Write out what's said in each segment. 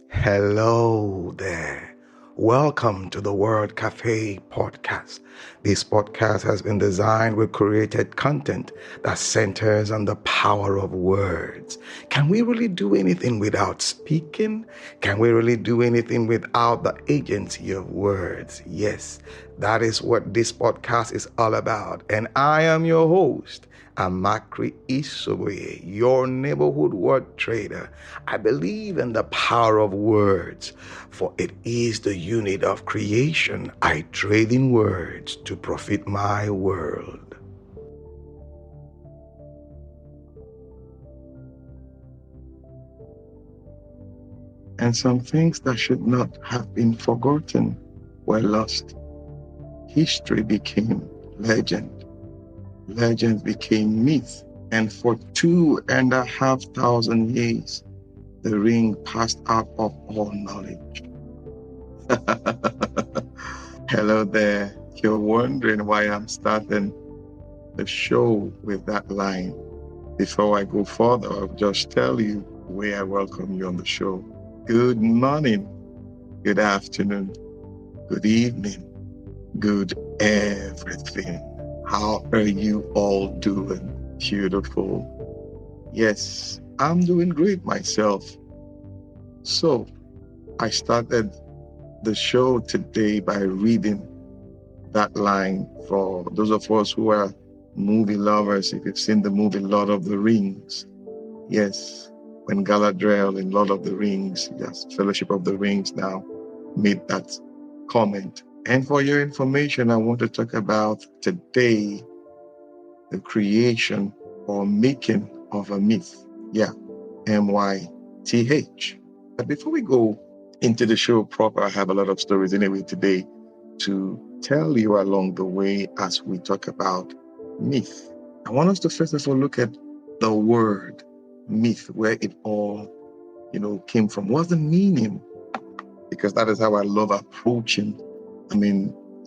Hello there. Welcome to the Word Cafe podcast. This podcast has been designed with created content that centers on the power of words. Can we really do anything without speaking? Can we really do anything without the agency of words? Yes, that is what this podcast is all about. And I am your host, Amakri Isobe, your neighborhood word trader. I believe in the power of words, for it is the unit of creation. I trade in words to profit my world. And some things that should not have been forgotten were lost. History became legend. Legends became myth. And for 2,500 years, the ring passed out of all knowledge. Hello there. You're wondering why I'm starting the show with that line. Before I go further, I'll just tell you where I welcome you on the show. Good morning, good afternoon, good evening, good everything. How are you all doing? Beautiful. Yes, I'm doing great myself. So, I started the show today by reading that line for those of us who are movie lovers. If you've seen the movie Lord of the Rings, yes, when Galadriel in Lord of the Rings, yes, Fellowship of the Rings now, made that comment. And for your information, I want to talk about today the creation or making of a myth. Yeah, MYTH. But before we go into the show proper, I have a lot of stories anyway today to tell you along the way as we talk about myth. I want us to first of all look at the word myth, where it all, came from. What's the meaning? Because that is how I love approaching,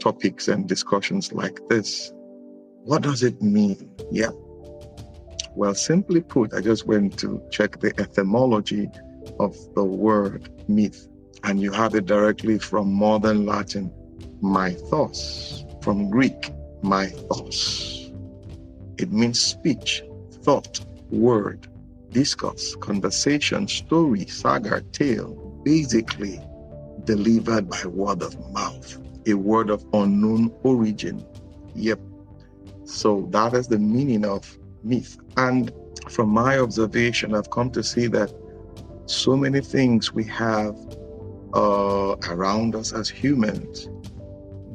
topics and discussions like this. What does it mean? Yeah. Well, simply put, I just went to check the etymology of the word myth, and you have it directly from modern Latin, mythos, from Greek, mythos. It means speech, thought, word, discourse, conversation, story, saga, tale, basically delivered by word of mouth, a word of unknown origin. Yep. So that is the meaning of myth. And from my observation, I've come to see that so many things we have around us as humans,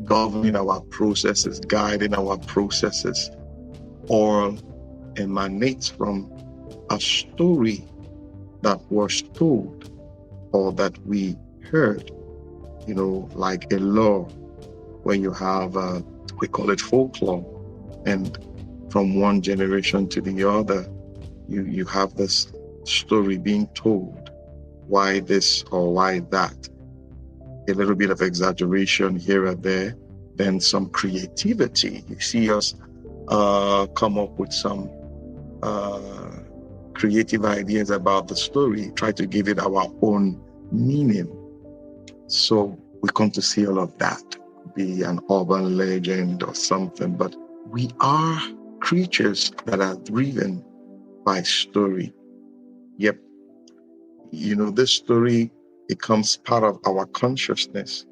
governing our processes, guiding our processes, all emanates from a story that was told or that we heard, like a law, where you have, we call it folklore. And from one generation to the other, you have this story being told, why this or why that. A little bit of exaggeration here or there, then some creativity. You see us come up with some creative ideas about the story, try to give it our own meaning. So we come to see all of that, be an urban legend or something, but we are creatures that are driven by story. Yep. This story becomes part of our consciousness,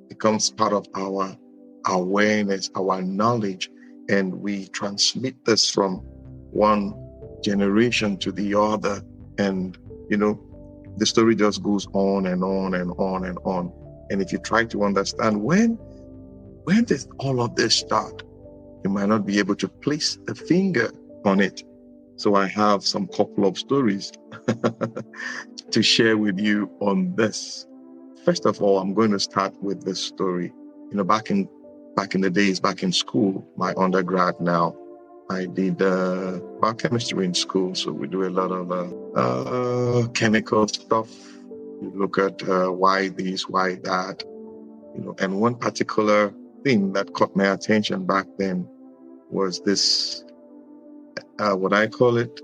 becomes part of our awareness, our knowledge, and we transmit this from one generation to the other. And, the story just goes on and on and on and on. And if you try to understand when did all of this start, you might not be able to place a finger on it. So I have some couple of stories to share with you on this. First of all, I'm going to start with this story. Back in the days, back in school, my undergrad now, I did biochemistry in school. So we do a lot of chemical stuff. We look at why this, why that, and one particular thing that caught my attention back then was this, what I call it,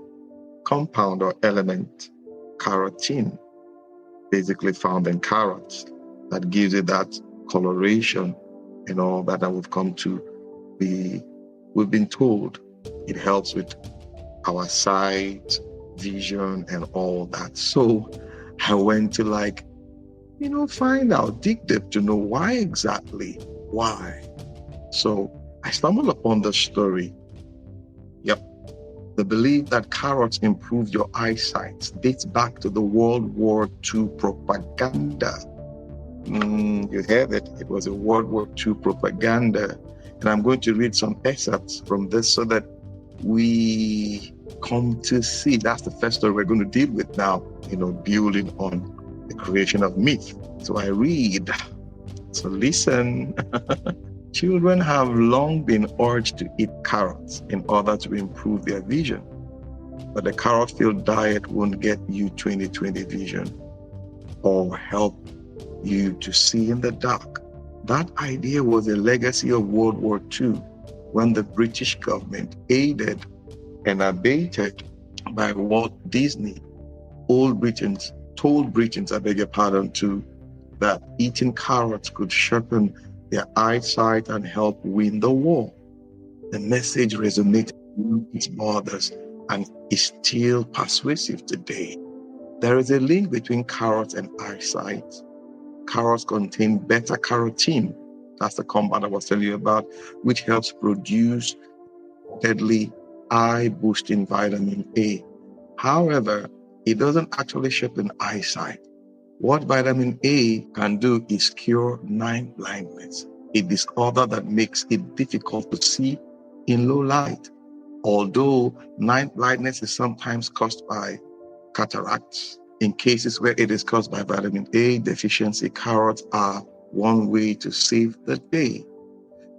compound or element, carotene. basically found in carrots that gives it that coloration and all that we've come to we've been told it helps with our sight, vision, and all that. So I went to find out, dig deep to know why exactly. Why? So I stumbled upon the story. Yep. The belief that carrots improve your eyesight dates back to the World War II propaganda. You heard it. It was a World War II propaganda. And I'm going to read some excerpts from this so that we come to see. That's the first story we're going to deal with now, building on the creation of myth. So I read. So listen. Children have long been urged to eat carrots in order to improve their vision. But the carrot-filled diet won't get you 20/20 vision or help you to see in the dark. That idea was a legacy of World War II, when the British government, aided and abated by Walt Disney, told Britons, that eating carrots could sharpen their eyesight and help win the war. The message resonated with its mothers and is still persuasive today. There is a link between carrots and eyesight. Carrots contain beta-carotene, that's the compound I was telling you about, which helps produce deadly eye-boosting vitamin A. However, it doesn't actually sharpen eyesight. What vitamin A can do is cure night blindness, a disorder that makes it difficult to see in low light. Although night blindness is sometimes caused by cataracts, in cases where it is caused by vitamin A deficiency, carrots are one way to save the day.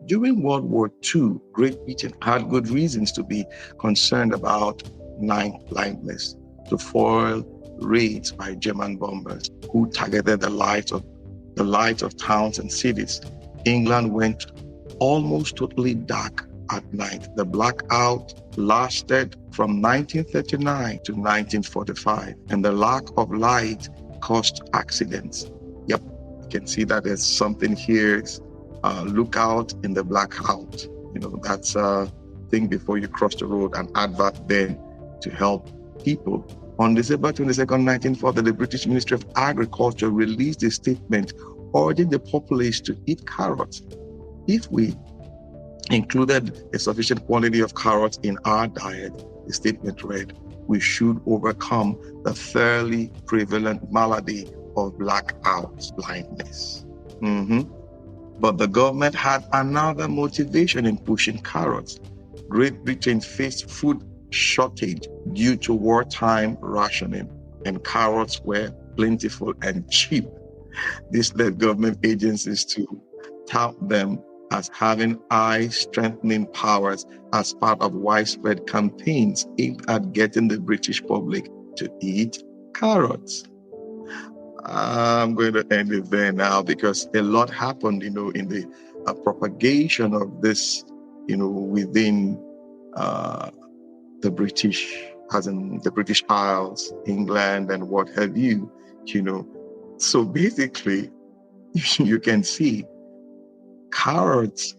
During World War II, Great Britain had good reasons to be concerned about night blindness, to foil raids by German bombers who targeted the lights of towns and cities. England went almost totally dark at night. The blackout lasted from 1939 to 1945, and the lack of light caused accidents. Yep, you can see that there's something here. Look out in the blackout. That's a thing before you cross the road, an advert then to help people. On December 22nd, 1940, the British Ministry of Agriculture released a statement urging the populace to eat carrots. If we included a sufficient quantity of carrots in our diet, the statement read, we should overcome the fairly prevalent malady of blackout blindness. But the government had another motivation in pushing carrots. Great Britain faced food shortage due to wartime rationing, and carrots were plentiful and cheap. This led government agencies to tout them as having eye-strengthening powers as part of widespread campaigns aimed at getting the British public to eat carrots. I'm going to end it there now because a lot happened, in the propagation of this, within the British, as in the British Isles, England, and what have you, So basically, you can see carrots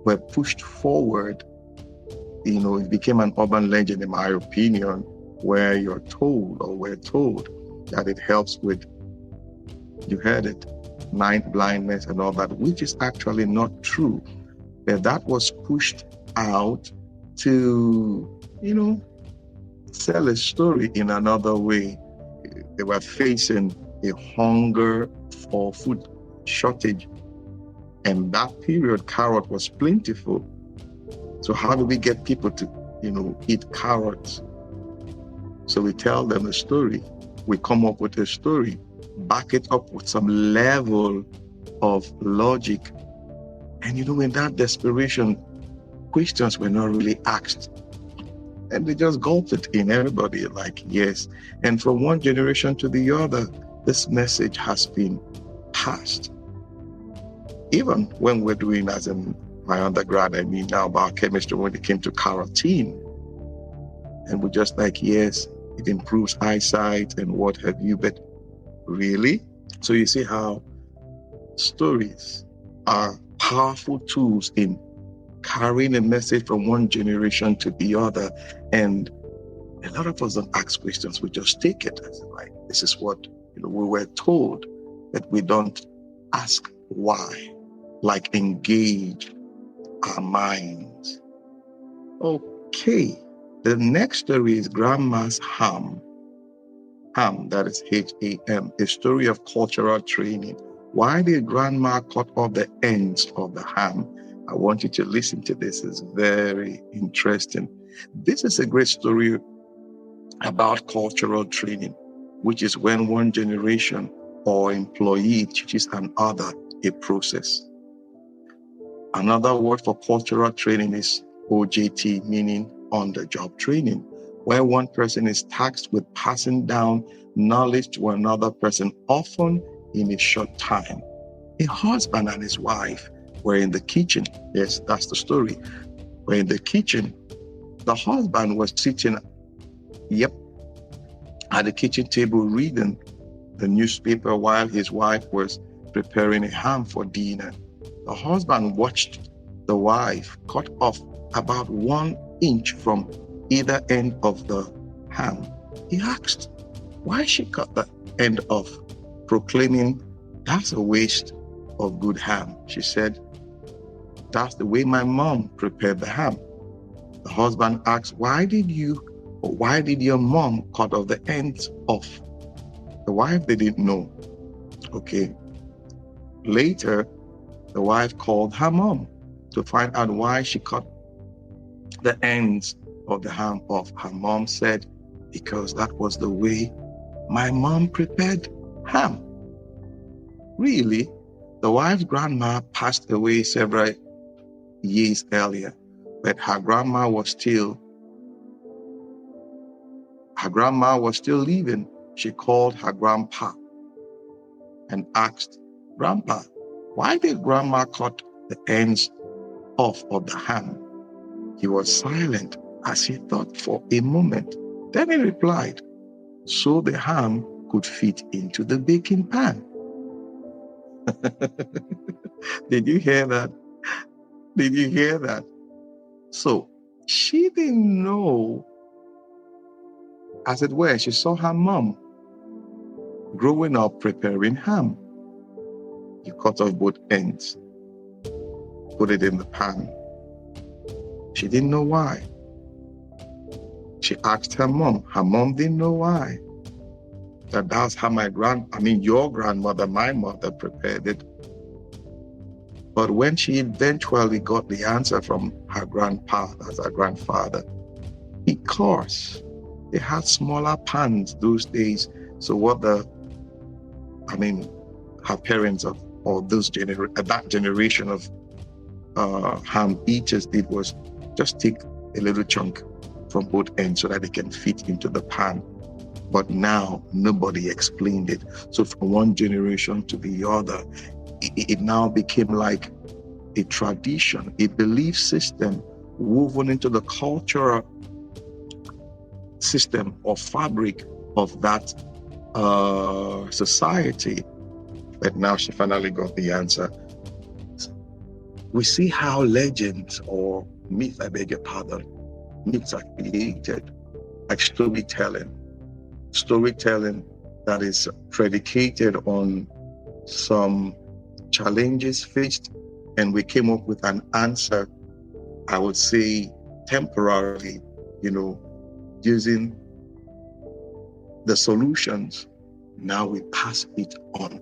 were pushed forward. It became an urban legend, in my opinion, where we're told that it helps with, you heard it, night blindness and all that, which is actually not true. But that was pushed out to, sell a story in another way. They were facing a hunger for food shortage. And that period, carrot was plentiful. So how do we get people to, eat carrots? So we tell them a story. We come up with a story, back it up with some level of logic. And in that desperation, questions were not really asked. And they just gulped it in. Everybody like, yes. And from one generation to the other, this message has been passed. Even when we're doing, as in my undergrad, now biochemistry, when it came to carotene. And we're just like, yes, it improves eyesight and what have you. But Really? So you see how stories are powerful tools in carrying a message from one generation to the other. And a lot of us don't ask questions. We just take it as like, this is what we were told, but we don't ask why, like engage our minds. Okay, the next story is Grandma's Ham. Ham, that is Ham, a story of cultural training. Why did Grandma cut off the ends of the ham? I want you to listen to this. It's very interesting. This is a great story about cultural training, which is when one generation or employee teaches another a process. Another word for cultural training is OJT, meaning on-the-job training, where one person is tasked with passing down knowledge to another person, often in a short time. A husband and his wife were in the kitchen. Yes, that's the story. Were in the kitchen. The husband was sitting, at the kitchen table reading the newspaper while his wife was preparing a ham for dinner. The husband watched the wife cut off about 1 inch from either end of the ham. He asked why she cut the end off, proclaiming, "That's a waste of good ham." She said, "That's the way my mom prepared the ham." The husband asked, why did your mom cut off the ends off? The wife didn't know. Okay. Later, the wife called her mom to find out why she cut the ends of the ham off. Her mom said, "Because that was the way my mom prepared ham." Really? The wife's grandma passed away several years earlier, but her grandma was still living. She called her grandpa and asked, "Grandpa, why did grandma cut the ends off of the ham?" He was silent as he thought for a moment. Then he replied, "So the ham could fit into the baking pan." Did you hear that? Did you hear that? So she didn't know, as it were, she saw her mom growing up preparing ham. You cut off both ends, put it in the pan. She didn't know why. She asked her mom. Her mom didn't know why. That's how your grandmother, my mother, prepared it. But when she eventually got the answer from her grandpa, that's her grandfather, because they had smaller pans those days. So what her parents that generation of ham eaters did was just take a little chunk from both ends so that they can fit into the pan. But now nobody explained it. So from one generation to the other, it now became like a tradition, a belief system woven into the cultural system or fabric of that society. But now she finally got the answer. We see how legends or myths are created, like storytelling that is predicated on some challenges faced, and we came up with an answer, I would say temporarily, using the solutions. Now we pass it on.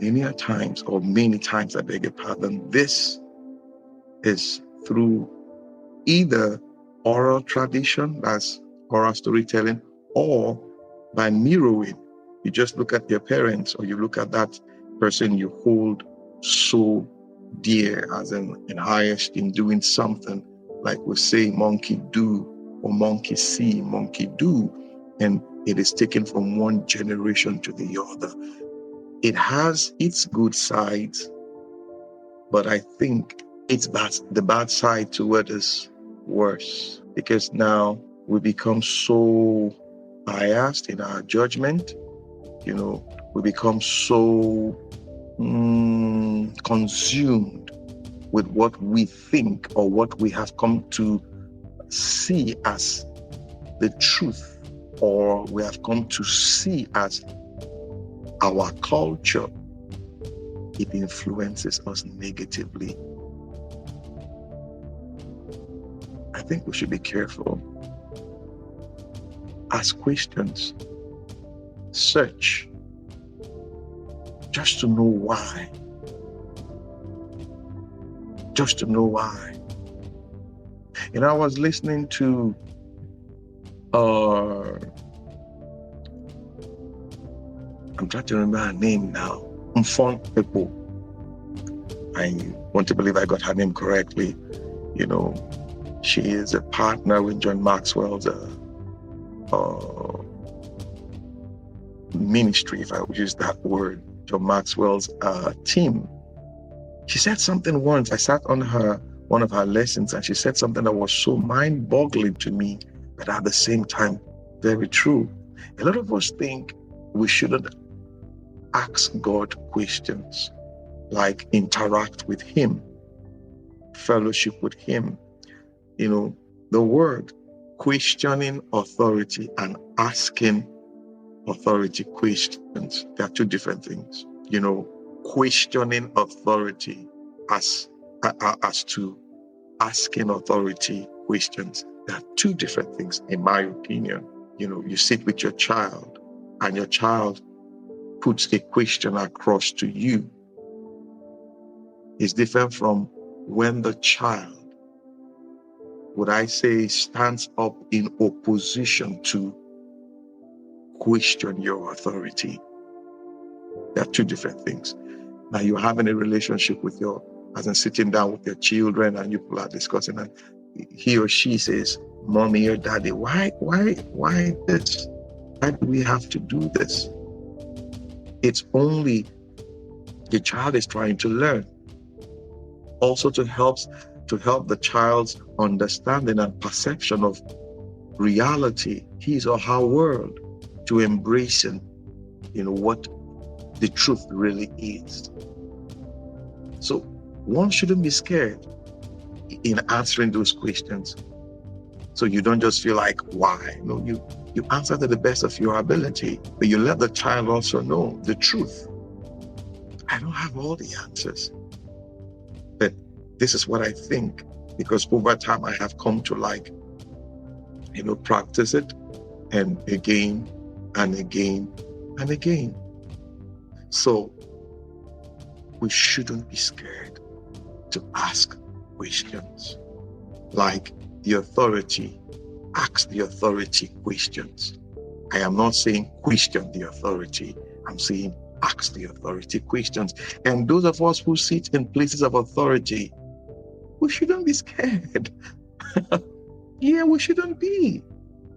Many times, this is through either oral tradition, that's oral storytelling, or by mirroring. You just look at your parents, or you look at that person you hold so dear as in highest in doing something, like we say monkey do or monkey see, monkey do, and it is taken from one generation to the other. It has its good sides, but I think the bad side to it is worse, because now we become so biased in our judgment. We become so consumed with what we think or what we have come to see as the truth, or we have come to see as our culture. It influences us negatively. I think we should be careful. Ask questions. Search. Just to know why. Just to know why. I was listening to I'm trying to remember her name now. People. I want to believe I got her name correctly. She is a partner with John Maxwell's ministry, if I would use that word, John Maxwell's team. She said something once. I sat on one of her lessons, and she said something that was so mind-boggling to me, but at the same time, very true. A lot of us think we shouldn't ask God questions, like interact with Him, fellowship with Him. The word questioning authority and asking authority questions, they are two different things. Questioning authority as to asking authority questions, they are two different things, in my opinion. You sit with your child, and your child puts a question across to you. It's different from when the child, would I say, stands up in opposition to question your authority. There are two different things. Now you're having a relationship with as in sitting down with your children, and you people are discussing, and he or she says, "Mommy or Daddy, why this? Why do we have to do this?" It's only the child is trying to learn. Also to help the child's understanding and perception of reality, his or her world, to embracing, what the truth really is. So one shouldn't be scared in answering those questions. So you don't just feel like, why? No, you answer to the best of your ability, but you let the child also know the truth. I don't have all the answers, but this is what I think, because over time I have come to practice it, and again and again and again. So we shouldn't be scared to ask questions. Like the authority, ask the authority questions. I am not saying question the authority. I'm saying ask the authority questions. And those of us who sit in places of authority, we shouldn't be scared. Yeah, we shouldn't be.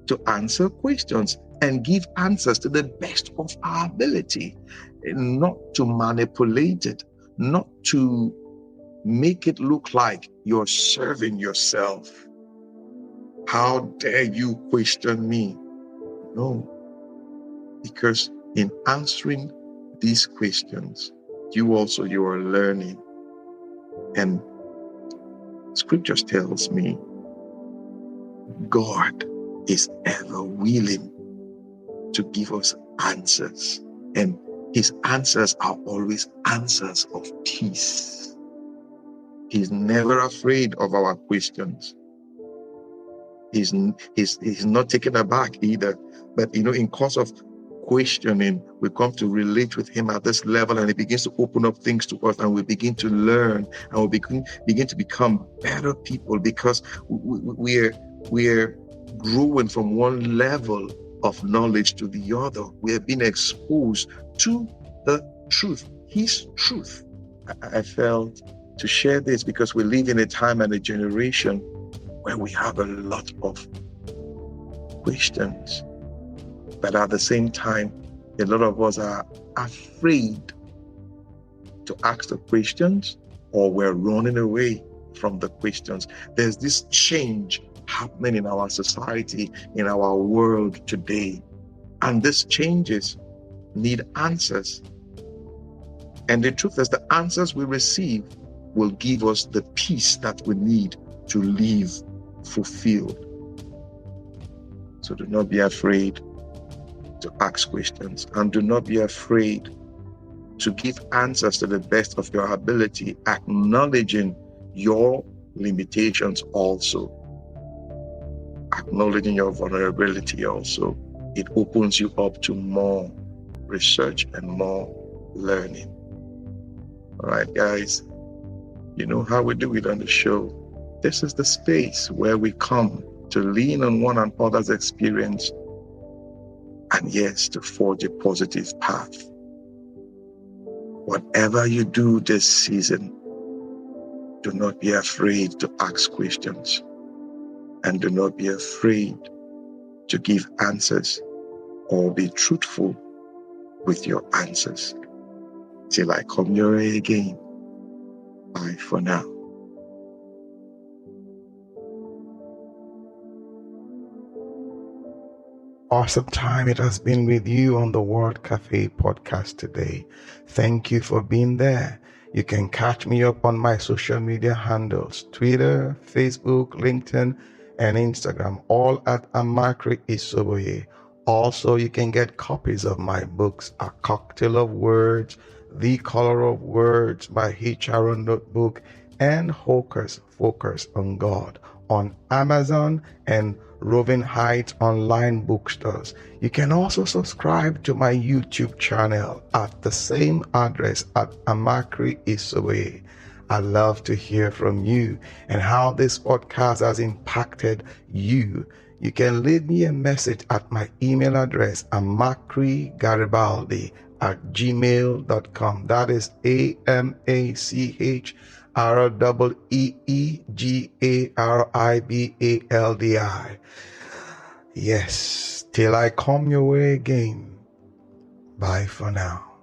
To answer questions and give answers to the best of our ability, not to manipulate it, not to make it look like you're serving yourself. How dare you question me? No, because in answering these questions, you are learning. And scriptures tells me God is ever willing to give us answers, and his answers are always answers of peace. He's never afraid of our questions. He's not taken aback either. But in course of questioning, we come to relate with him at this level, and he begins to open up things to us, and we begin to learn, and we begin to become better people, because we're growing from one level of knowledge to the other. We have been exposed to the truth, his truth. I felt to share this because we live in a time and a generation where we have a lot of questions, but at the same time, a lot of us are afraid to ask the questions, or we're running away from the questions. There's this change happening in our society, in our world today. And this changes need answers. And the truth is, the answers we receive will give us the peace that we need to live fulfilled. So do not be afraid to ask questions, and do not be afraid to give answers to the best of your ability, acknowledging your limitations also, acknowledging your vulnerability also. It opens you up to more research and more learning. All right, guys, you know how we do it on the show. This is the space where we come to lean on one another's experience and, yes, to forge a positive path. Whatever you do this season, do not be afraid to ask questions, and do not be afraid to give answers or be truthful with your answers. Till I come your way again, bye for now. Awesome time it has been with you on the World Cafe podcast today. Thank you for being there. You can catch me up on my social media handles, Twitter, Facebook, LinkedIn, and Instagram, all at Amakri Isoboye. Also, you can get copies of my books, A Cocktail of Words, The Color of Words, my HR notebook, and Hocus Focus on God on Amazon and Roving Heights online bookstores. You can also subscribe to my YouTube channel at the same address at Amakri Isoboye. I love to hear from you and how this podcast has impacted you. You can leave me a message at my email address, amacrigaribaldi@gmail.com. That is AMACHREEGARIBALDI. Yes, till I come your way again. Bye for now.